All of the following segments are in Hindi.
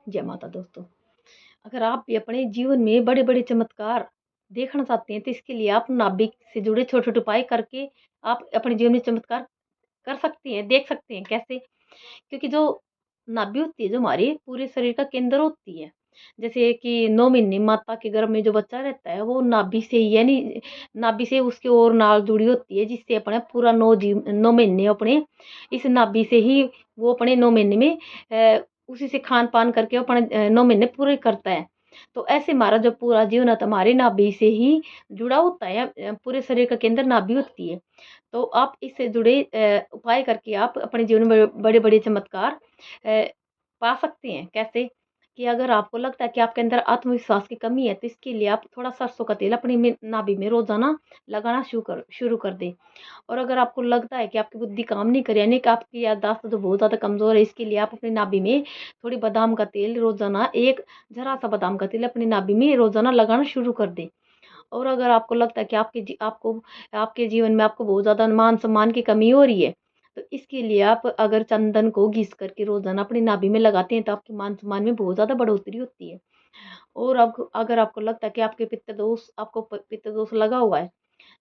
जय माता दोस्तों। अगर आप भी अपने जीवन में बड़े-बड़े चमत्कार देखना चाहते हैं, तो इसके लिए आप नाभिक से जुड़े छोटे-छोटे उपाय करके आप अपने जीवन में चमत्कार कर सकती हैं, देख सकते हैं कैसे? क्योंकि जो नाभि होती है, जो हमारे पूरे शरीर का केंद्र होती है। जैसे कि 9 महीने माता के गर्भ में जो बच्चा रहता है, वो नाभि से ही यानी नाभि से उसकी और नाल जुड़ी होती है, जिससे अपना पूरा 9 महीने अपने इस नाभि से ही वो अपने 9 महीने में उसी से खान-पान करके अपने 9 महीने पूरे करता है। तो ऐसे हमारा जो पूरा जीवन है, तो हमारी नाभि से ही जुड़ा होता है। पूरे शरीर का केंद्र नाभि होती है। तो आप इससे जुड़े उपाय करके आप अपने जीवन में बड़े-बड़े चमत्कार पा सकते हैं। कैसे? कि अगर आपको लगता है कि आपके अंदर आत्मविश्वास की कमी है, तो इसके लिए आप थोड़ा सरसों का तेल अपनी में नाभि में रोज़ाना लगाना शुरू कर दें। और अगर आपको लगता है कि आपकी बुद्धि काम नहीं कर रही, यानी कि आपकी याददाश्त जो बहुत ज़्यादा कमज़ोर है, इसके लिए आप अपनी नाभि में थोड़ी बादाम का तेल रोज़ाना, एक ज़रा-सा बादाम का तेल अपनी नाभि में रोज़ाना लगाना शुरू कर दें। और अगर आपको लगता है कि आपके जीवन में आपको बहुत ज़्यादा मान-सम्मान की कमी हो रही है, तो इसके लिए आप अगर चंदन को घिस करके रोज़ाना अपनी नाभि में लगाते हैं, तो आपके मान-सम्मान में बहुत ज़्यादा बढ़ोतरी होती है। और अब अगर आपको लगता है कि पित्त दोष लगा हुआ है,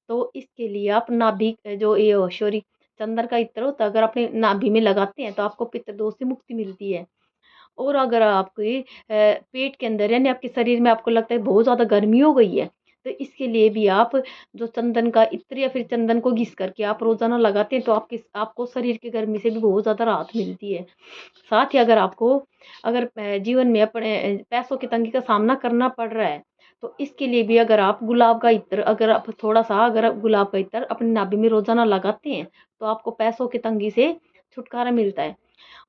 तो इसके लिए आप नाभि जो ये सॉरी चंदन का इत्र होता है, अगर अपने नाभि में लगाते हैं, तो आपको पित्त दोष से मुक्ति मिलती है। और अगर आपके पेट के अंदर यानी आपके शरीर में आपको लगता है बहुत ज़्यादा गर्मी हो गई है, तो इसके लिए भी आप जो चंदन का इत्र या फिर चंदन को घिस करके आप रोज़ाना लगाते हैं, तो आपको शरीर की गर्मी से भी बहुत ज़्यादा राहत मिलती है। साथ ही अगर जीवन में अपने पैसों की तंगी का सामना करना पड़ रहा है, तो इसके लिए भी अगर आप गुलाब का इत्र अपनी नाभि में रोज़ाना लगाते हैं, तो आपको पैसों की तंगी से छुटकारा मिलता है।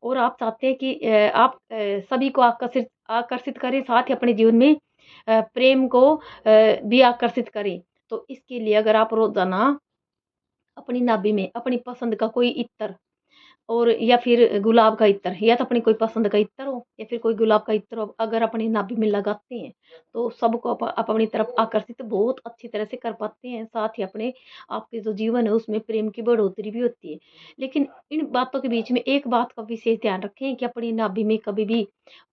और आप चाहते हैं कि आप सभी को आकर्षित आकर्षित करें, साथ ही अपने जीवन में प्रेम को भी आकर्षित करें। तो इसके लिए अगर आप रोज़ाना अपनी नाभि में अपनी पसंद का कोई इत्र और या फिर गुलाब का इत्र, या तो अपनी कोई पसंद का इत्र हो या फिर कोई गुलाब का इत्र हो, अगर अपनी नाभि में लगाते हैं, तो सबको आप अपनी तरफ आकर्षित बहुत अच्छी तरह से कर पाते हैं। साथ ही आपके जो जीवन है उसमें प्रेम की बढ़ोतरी भी होती है। लेकिन इन बातों के बीच में एक बात का विशेष ध्यान रखें कि अपनी नाभि में कभी भी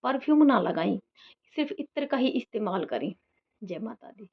परफ्यूम ना लगाएँ, सिर्फ़ इत्र का ही इस्तेमाल करें। जय माता दी।